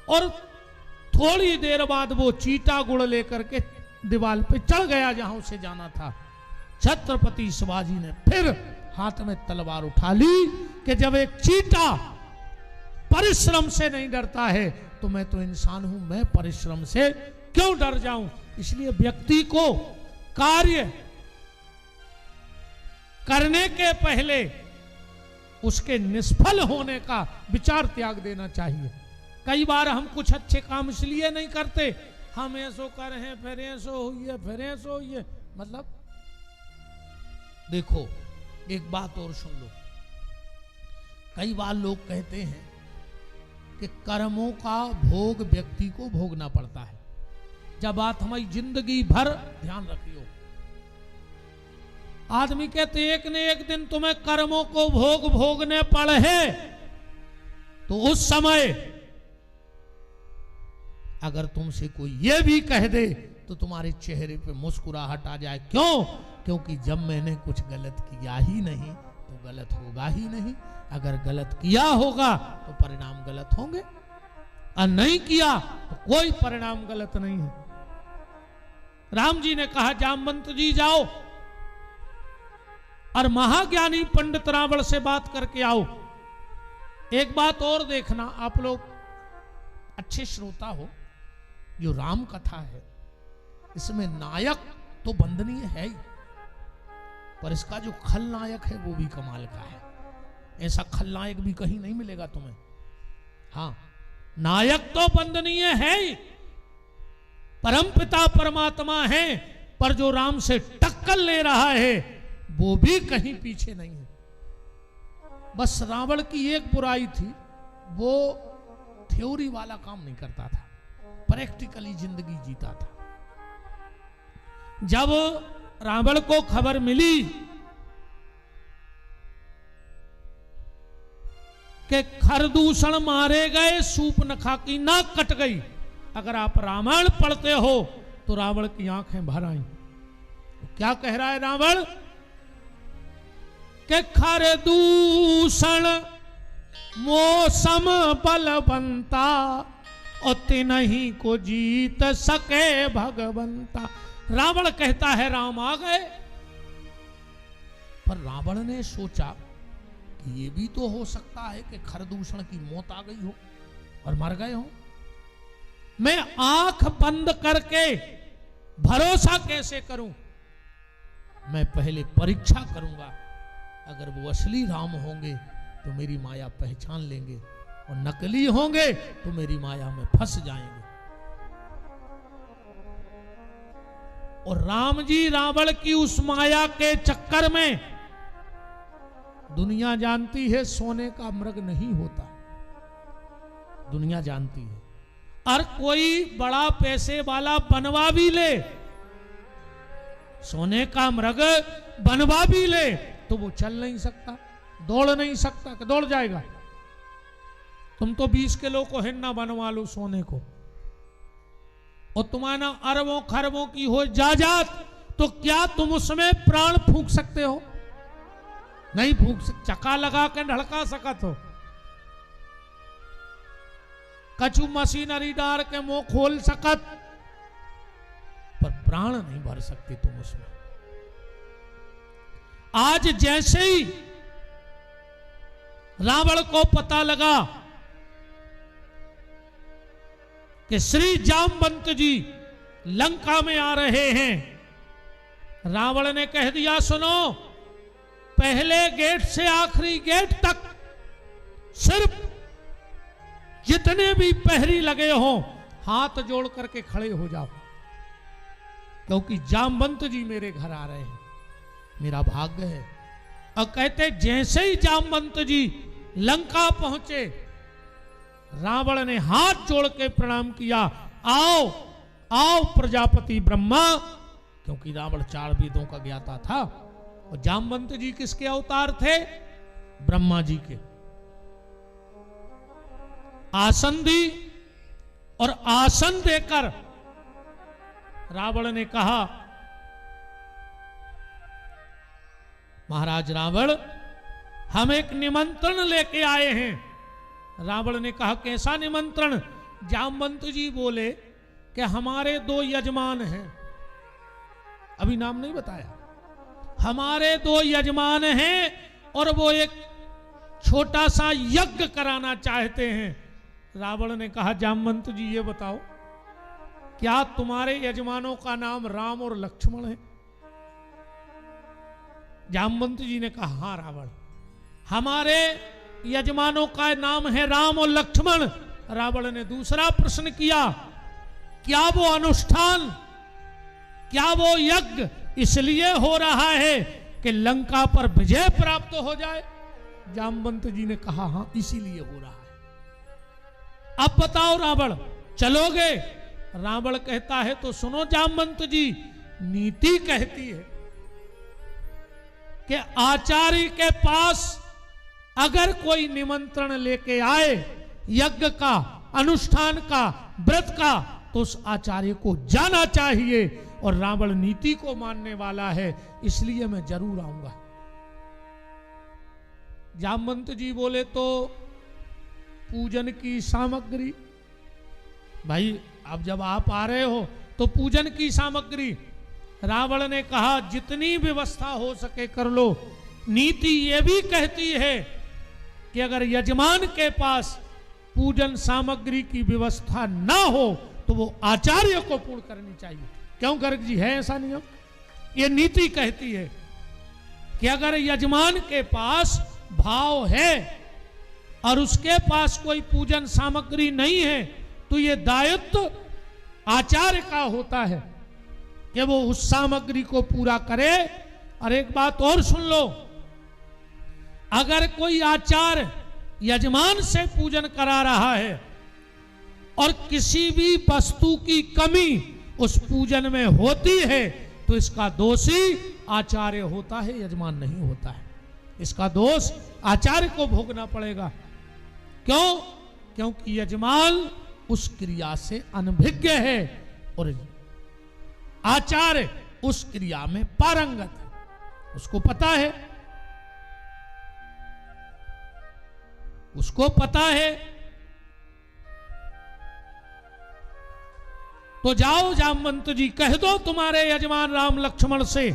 और थोड़ी देर बाद वो चीटा गुड़ लेकर के दीवार पे चढ़ गया जहां उसे जाना था। छत्रपति शिवाजी ने फिर हाथ में तलवार उठा ली कि जब एक चीटा परिश्रम से नहीं डरता है तो मैं तो इंसान हूं, मैं परिश्रम से क्यों डर जाऊं? इसलिए व्यक्ति को कार्य करने के पहले उसके निष्फल होने का विचार त्याग देना चाहिए। कई बार हम कुछ अच्छे काम इसलिए नहीं करते, हम ऐसो कर हैं, फिर ऐसो हुई, फिर ऐसो हुई। मतलब देखो एक बात और सुन लो, कई बार लोग कहते हैं कि कर्मों का भोग व्यक्ति को भोगना पड़ता है। जब बात हमारी जिंदगी भर ध्यान रखियो, आदमी कहते एक न एक दिन तुम्हें कर्मों को भोगने पड़े, तो उस समय अगर तुमसे कोई ये भी कह दे तो तुम्हारे चेहरे पे मुस्कुराहट आ जाए। क्यों? क्योंकि जब मैंने कुछ गलत किया ही नहीं तो गलत होगा ही नहीं। अगर गलत किया होगा तो परिणाम गलत होंगे, और नहीं किया तो कोई परिणाम गलत नहीं है। राम जी ने कहा जामवंत जी जाओ और महाज्ञानी पंडित रावण से बात करके आओ। एक बात और देखना, आप लोग अच्छे श्रोता हो, जो राम कथा है इसमें नायक तो वंदनीय है ही, पर इसका जो खलनायक है वो भी कमाल का है। ऐसा खलनायक भी कहीं नहीं मिलेगा तुम्हें। हाँ, नायक तो वंदनीय है ही, परमपिता परमात्मा है, पर जो राम से टक्कर ले रहा है वो भी कहीं पीछे नहीं है। बस रावण की एक बुराई थी, वो थ्योरी वाला काम नहीं करता था, प्रैक्टिकली जिंदगी जीता था। जब रावण को खबर मिली कि खरदूषण मारे गए, सूपनखा की नाक कट गई, अगर आप रामायण पढ़ते हो तो रावण की आंखें भर आई। क्या कह रहा है रावण कि खरदूषण मौसम बलवंता और तिन्हीं को जीत सके भगवंता। रावण कहता है राम आ गए, पर रावण ने सोचा कि ये भी तो हो सकता है कि खरदूषण की मौत आ गई हो और मर गए हो। मैं आंख बंद करके भरोसा कैसे करूं? मैं पहले परीक्षा करूंगा, अगर वो असली राम होंगे तो मेरी माया पहचान लेंगे, और नकली होंगे तो मेरी माया में फंस जाएंगे। और राम जी रावण की उस माया के चक्कर में, दुनिया जानती है सोने का मृग नहीं होता, दुनिया जानती है। और कोई बड़ा पैसे वाला बनवा भी ले, सोने का मृग बनवा भी ले, तो वो चल नहीं सकता, दौड़ नहीं सकता। कि दौड़ जाएगा? तुम तो 20 किलो को हिन्ना बनवा लो सोने को, और तुम्हारा अरबों खरबों की हो जायदाद, तो क्या तुम उसमें प्राण फूंक सकते हो? नहीं फूंक सकते। चक्का लगा के ढड़का सकत हो, कछु मशीनरी डाल के मुंह खोल सकत, पर प्राण नहीं भर सकते तुम उसमें। आज जैसे ही रावण को पता लगा कि श्री जामवंत जी लंका में आ रहे हैं, रावण ने कह दिया सुनो, पहले गेट से आखिरी गेट तक सिर्फ जितने भी पहरी लगे हों हाथ जोड़ करके खड़े हो जाओ, क्योंकि जामवंत जी मेरे घर आ रहे हैं, मेरा भाग्य है। और कहते जैसे ही जामवंत जी लंका पहुंचे, रावण ने हाथ जोड़ के प्रणाम किया, आओ आओ प्रजापति ब्रह्मा, क्योंकि रावण 4 वेदों का ज्ञाता था। और जामवंत जी किसके अवतार थे? ब्रह्मा जी के। आसन दी, और आसन देकर रावण ने कहा, महाराज रावण, हम एक निमंत्रण लेके आए हैं। रावण ने कहा कैसा निमंत्रण? जामवंत जी बोले कि हमारे 2 यजमान हैं, अभी नाम नहीं बताया, हमारे 2 यजमान हैं और वो एक छोटा सा यज्ञ कराना चाहते हैं। रावण ने कहा जामवंत जी ये बताओ, क्या तुम्हारे यजमानों का नाम राम और लक्ष्मण है? जामवंत जी ने कहा हाँ रावण, हमारे यजमानों का नाम है राम और लक्ष्मण। रावण ने दूसरा प्रश्न किया, क्या वो अनुष्ठान, क्या वो यज्ञ इसलिए हो रहा है कि लंका पर विजय प्राप्त हो जाए? जामवंत जी ने कहा हाँ इसीलिए हो रहा है। अब बताओ रावण, चलोगे? रावण कहता है तो सुनो जामवंत जी, नीति कहती है कि आचार्य के पास अगर कोई निमंत्रण लेके आए यज्ञ का, अनुष्ठान का, व्रत का, तो उस आचार्य को जाना चाहिए। और रावण नीति को मानने वाला है, इसलिए मैं जरूर आऊंगा। जामवंत जी बोले तो पूजन की सामग्री, भाई अब जब आप आ रहे हो तो पूजन की सामग्री। रावण ने कहा जितनी व्यवस्था हो सके कर लो। नीति ये भी कहती है कि अगर यजमान के पास पूजन सामग्री की व्यवस्था ना हो तो वो आचार्य को पूर्ण करनी चाहिए। क्यों गर्ग जी, है ऐसा नियम? ये नीति कहती है कि अगर यजमान के पास भाव है और उसके पास कोई पूजन सामग्री नहीं है तो ये दायित्व आचार्य का होता है कि वो उस सामग्री को पूरा करे। और एक बात और सुन लो, अगर कोई आचार्य यजमान से पूजन करा रहा है और किसी भी वस्तु की कमी उस पूजन में होती है तो इसका दोषी आचार्य होता है, यजमान नहीं होता है। इसका दोष आचार्य को भोगना पड़ेगा। क्यों? क्योंकि यजमान उस क्रिया से अनभिज्ञ है और आचार्य उस क्रिया में पारंगत है, उसको पता है, उसको पता है। तो जाओ जामवंत जी, कह दो तुम्हारे यजमान राम लक्ष्मण से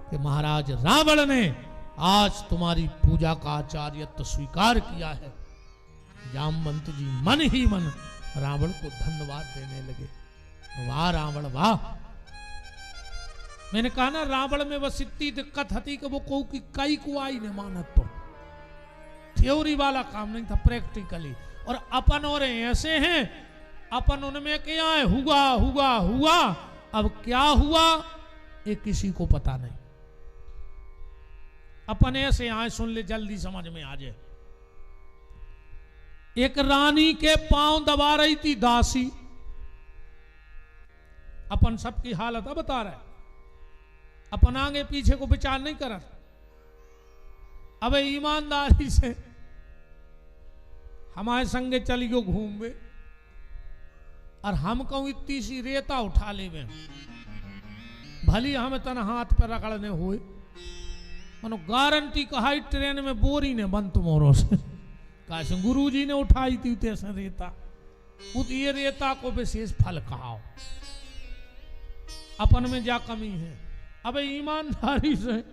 कि महाराज रावण ने आज तुम्हारी पूजा का आचार्यत्व स्वीकार किया है। जामवंत जी मन ही मन रावण को धन्यवाद देने लगे। वाह रावण वाह। मैंने कहा ना, रावण में बस इतनी दिक्कत थी कि वो कहू कि कई को आई ने मानत, तो थ्योरी वाला काम नहीं था, प्रैक्टिकली। और अपन और ऐसे हैं, अपन उनमें क्या है, हुआ हुआ हुआ, अब क्या हुआ ये किसी को पता नहीं। अपन ऐसे आए, सुन ले जल्दी समझ में आ जाए। एक रानी के पांव दबा रही थी दासी। अपन सबकी हालत बता रहा है, अपन आगे पीछे को विचार नहीं कर। अब ईमानदारी से हमारे संगे चली गो घूमे और हम कहूं इतनी सी रेता उठा ले, भली हमें तन हाथ पर रगड़ने हुए, मनो गारंटी कहा ट्रेन में बोरी ने बंद मोरों से कैसे गुरु जी ने उठाई थी तैसे रेता, ये रेता को विशेष फल कहा। अपन में जा कमी है। अब ईमानदारी से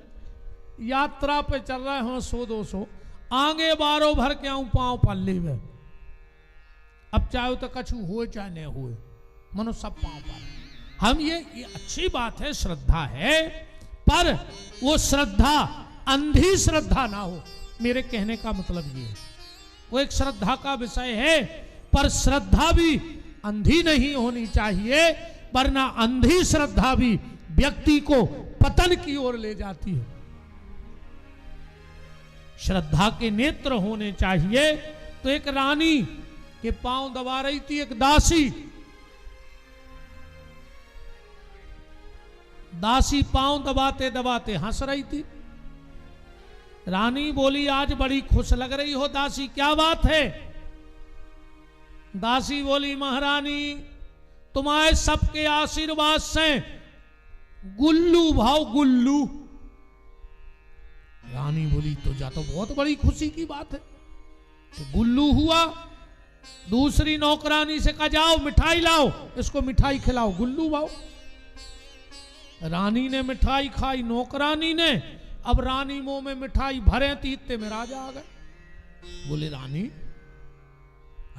यात्रा पे चल रहे हो 100-200, आगे बारो भर के आऊं पांव पल्ली में। अब चाहे तो कछु हुए चाहे नहीं हुए, मनो सब पांव पर। हम ये अच्छी बात है, श्रद्धा है, पर वो श्रद्धा अंधी श्रद्धा ना हो। मेरे कहने का मतलब ये है, वो एक श्रद्धा का विषय है, पर श्रद्धा भी अंधी नहीं होनी चाहिए, वरना अंधी श्रद्धा भी व्यक्ति को पतन की ओर ले जाती है। श्रद्धा के नेत्र होने चाहिए। तो एक रानी के पांव दबा रही थी एक दासी। दासी पांव दबाते दबाते हंस रही थी। रानी बोली, आज बड़ी खुश लग रही हो दासी, क्या बात है? दासी बोली, महारानी तुम्हारे सबके आशीर्वाद से गुल्लू भाव गुल्लू। रानी बोली, तो जा तो बहुत बड़ी खुशी की बात है। तो गुल्लू हुआ। दूसरी नौकरानी से कहा, जाओ मिठाई लाओ, इसको मिठाई खिलाओ, गुल्लू भाव। रानी ने मिठाई खाई, नौकरानी ने। अब रानी मुंह में मिठाई भरे तीते में राजा आ गए। बोले, रानी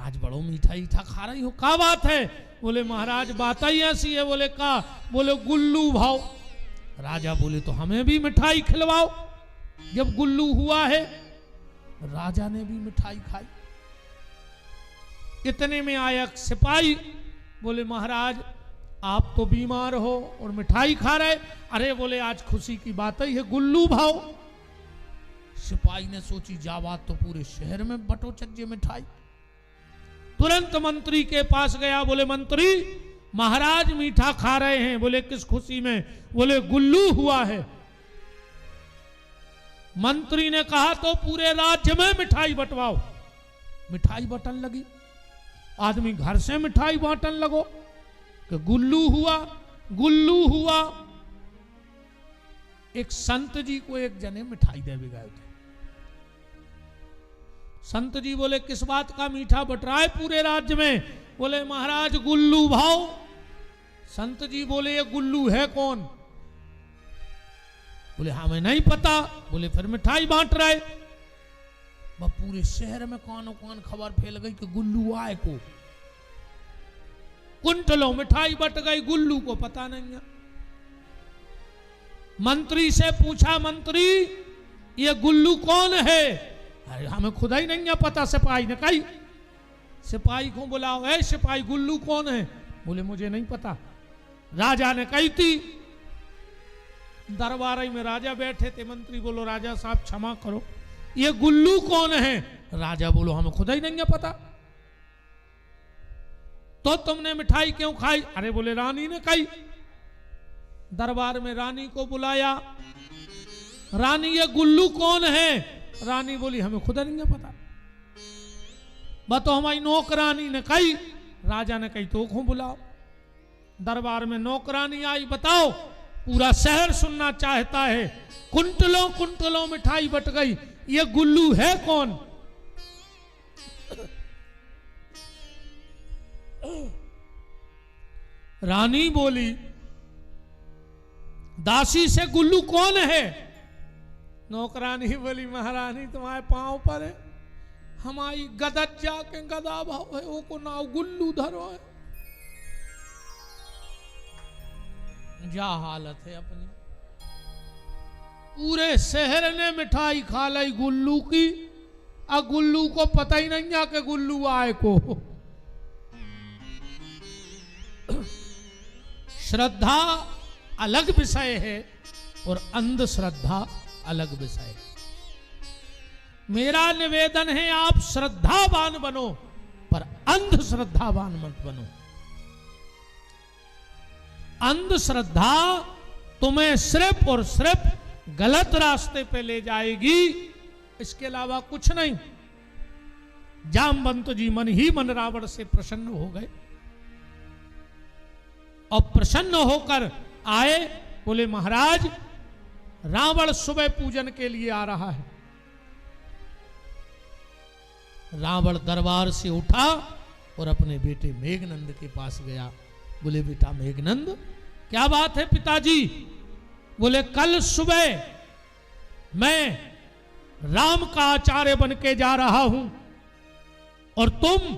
आज बड़ो मिठाई था खा रही हो, क्या बात है? बोले, महाराज बात ही ऐसी है। बोले, का? बोले, गुल्लू भाव। राजा बोले, तो हमें भी मिठाई खिलवाओ जब गुल्लू हुआ है। राजा ने भी मिठाई खाई। इतने में आया सिपाही। बोले, महाराज आप तो बीमार हो और मिठाई खा रहे। अरे बोले, आज खुशी की बात ही है, गुल्लू भाव। सिपाही ने सोची, जा बात तो पूरे शहर में बटो चज्जे मिठाई। तुरंत मंत्री के पास गया। बोले, मंत्री महाराज मीठा खा रहे हैं। बोले, किस खुशी में? बोले, गुल्लू हुआ है। मंत्री ने कहा, तो पूरे राज्य में मिठाई बंटवाओ। मिठाई बंटन लगी। आदमी घर से मिठाई बांटन लगो कि गुल्लू हुआ, गुल्लू हुआ। एक संत जी को एक जने मिठाई दे भी गए थे। संत जी बोले, किस बात का मीठा बट रहा है पूरे राज्य में? बोले, महाराज गुल्लू भाव। संत जी बोले, ये गुल्लू है कौन? बोले, हमें नहीं पता। बोले, फिर मिठाई बांट रहे। वह पूरे शहर में कानो कान खबर फैल गई कि गुल्लू आए को। कुंटलों मिठाई बट गई, गुल्लू को पता नहीं है। मंत्री से पूछा, मंत्री ये गुल्लू कौन है? अरे हमें खुदा ही नहीं है पता। सिपाही ने कही, सिपाही को बुलाओ, ऐ सिपाही गुल्लू कौन है? बोले मुझे नहीं पता। राजा ने कही थी, दरबार में राजा बैठे थे, मंत्री बोलो राजा साहब क्षमा करो, ये गुल्लू कौन है? राजा बोलो हमें खुदा ही नहीं है पता। तो तुमने मिठाई क्यों खाई? अरे बोले रानी ने कही। दरबार में रानी को बुलाया, रानी ये गुल्लू कौन है? रानी बोली हमें खुदा नहीं है पता। बताओ हमारी नौकरानी ने कही। राजा ने कही तो को बुलाओ। दरबार में नौकरानी आई, बताओ पूरा शहर सुनना चाहता है, कुंटलों कुंटलों मिठाई बट गई, ये गुल्लू है कौन? रानी बोली, दासी से गुल्लू कौन है? नौकरानी बोली, महारानी तुम्हारे पांव पर है, हमारी गदत जाके गदा भाव है, वो को नाव गुल्लू धरो है। क्या हालत है अपनी। पूरे शहर ने मिठाई खा ली गुल्लू की, अब गुल्लू को पता ही नहीं है कि गुल्लू आए को। श्रद्धा अलग विषय है और अंधश्रद्धा अलग विषय है। मेरा निवेदन है आप श्रद्धावान बनो, पर अंधश्रद्धावान मत बनो। अंधश्रद्धा तुम्हें सिर्फ और सिर्फ गलत रास्ते पे ले जाएगी, इसके अलावा कुछ नहीं। जामवंत जी मन ही मन रावण से प्रसन्न हो गए और प्रसन्न होकर आए, बोले महाराज रावण सुबह पूजन के लिए आ रहा है। रावण दरबार से उठा और अपने बेटे मेघनंद के पास गया। बोले बेटा मेघनंद क्या बात है पिताजी? बोले कल सुबह मैं राम का आचार्य बन के जा रहा हूं और तुम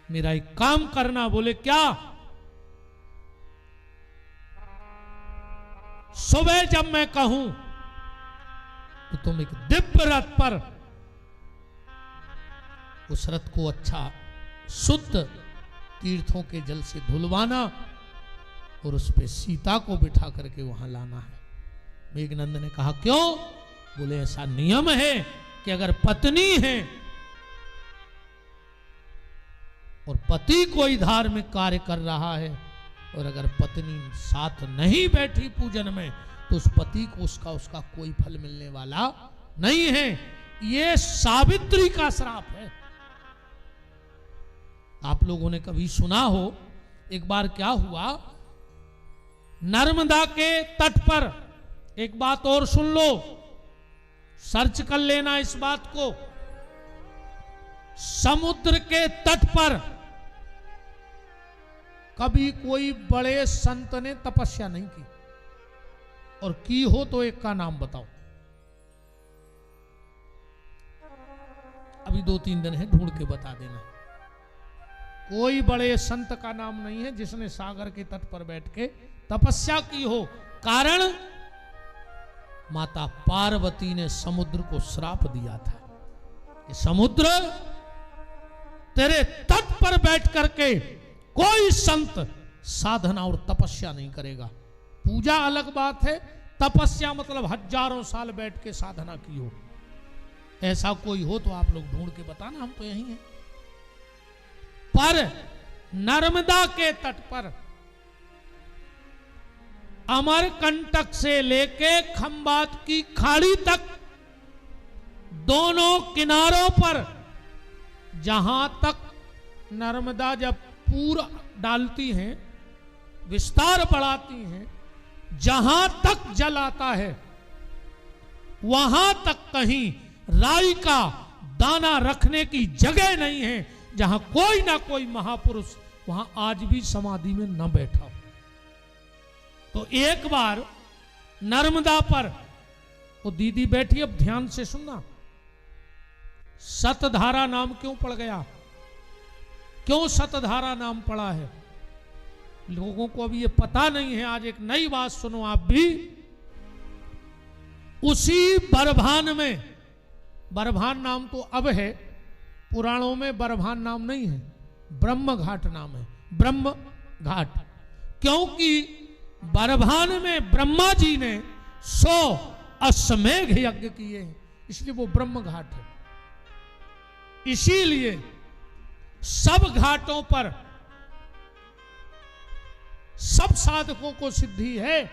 मेरा एक काम करना। बोले क्या? सुबह जब मैं कहूं तो तुम एक दिव्य रथ पर उस रथ को अच्छा शुद्ध तीर्थों के जल से धुलवाना और उस पे सीता को बिठा करके वहां लाना है। मेघनंद ने कहा क्यों? बोले ऐसा नियम है कि अगर पत्नी है और पति कोई धार्मिक कार्य कर रहा है और अगर पत्नी साथ नहीं बैठी पूजन में तो उस पति को उसका कोई फल मिलने वाला नहीं है। ये सावित्री का श्राप है। आप लोगों ने कभी सुना हो, एक बार क्या हुआ, नर्मदा के तट पर, एक बात और सुन लो, सर्च कर लेना इस बात को, समुद्र के तट पर कभी कोई बड़े संत ने तपस्या नहीं की, और की हो तो एक का नाम बताओ। अभी 2-3 दिन है, ढूंढ के बता देना। कोई बड़े संत का नाम नहीं है जिसने सागर के तट पर बैठ के तपस्या की हो। कारण माता पार्वती ने समुद्र को श्राप दिया था कि समुद्र तेरे तट पर बैठ करके कोई संत साधना और तपस्या नहीं करेगा। पूजा अलग बात है, तपस्या मतलब हजारों साल बैठ के साधना की हो। ऐसा कोई हो तो आप लोग ढूंढ के बताना, हम तो यहीं हैं। पर नर्मदा के तट पर अमरकंटक से लेके खंबात की खाड़ी तक दोनों किनारों पर जहां तक नर्मदा जब पूरा डालती हैं, विस्तार बढ़ाती हैं, जहां तक जल आता है वहां तक कहीं राई का दाना रखने की जगह नहीं है जहां कोई ना कोई महापुरुष वहां आज भी समाधि में न बैठा हो। तो एक बार नर्मदा पर वो दीदी बैठी, अब ध्यान से सुनना, सतधारा नाम क्यों पड़ गया? क्यों सतधारा नाम पड़ा है? लोगों को अभी ये पता नहीं है। आज एक नई बात सुनो आप भी। उसी बरभान में, बरभान नाम तो अब है, पुराणों में बरभान नाम नहीं है, ब्रह्म घाट नाम है, ब्रह्म घाट। क्योंकि बरभान में ब्रह्मा जी ने 100 अश्वमेघ यज्ञ किए हैं, इसलिए वो ब्रह्म घाट है। इसीलिए सब घाटों पर सब साधकों को सिद्धि है,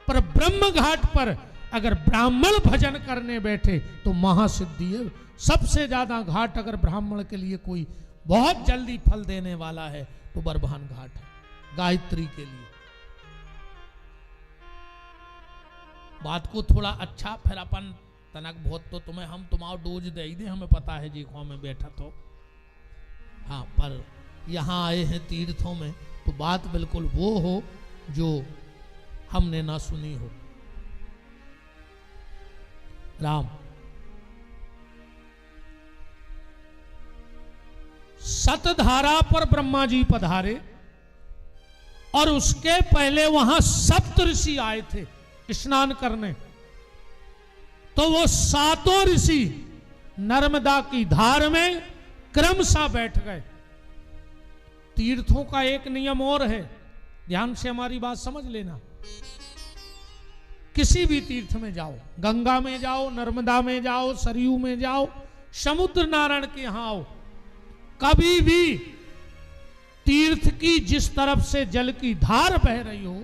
पर ब्रह्म घाट पर अगर ब्राह्मण भजन करने बैठे तो महासिद्धि है। सबसे ज्यादा घाट अगर ब्राह्मण के लिए कोई बहुत जल्दी फल देने वाला है तो बरभान घाट है, गायत्री के लिए। बात को थोड़ा अच्छा फिर अपन तनक बहुत तो तुम्हें हम तुम्हारा डोज दे ही दे, हमें पता है जी गाँव में बैठा तो। हाँ, पर यहाँ आए हैं तीर्थों में तो बात बिल्कुल वो हो जो हमने ना सुनी हो। राम सतधारा पर ब्रह्मा जी पधारे और उसके पहले वहां सप्त ऋषि आए थे स्नान करने। तो वो सातों ऋषि नर्मदा की धार में क्रमशः बैठ गए। तीर्थों का एक नियम और है, ध्यान से हमारी बात समझ लेना। किसी भी तीर्थ में जाओ, गंगा में जाओ, नर्मदा में जाओ, सरयू में जाओ, समुद्र नारायण के यहां आओ, कभी भी तीर्थ की जिस तरफ से जल की धार बह रही हो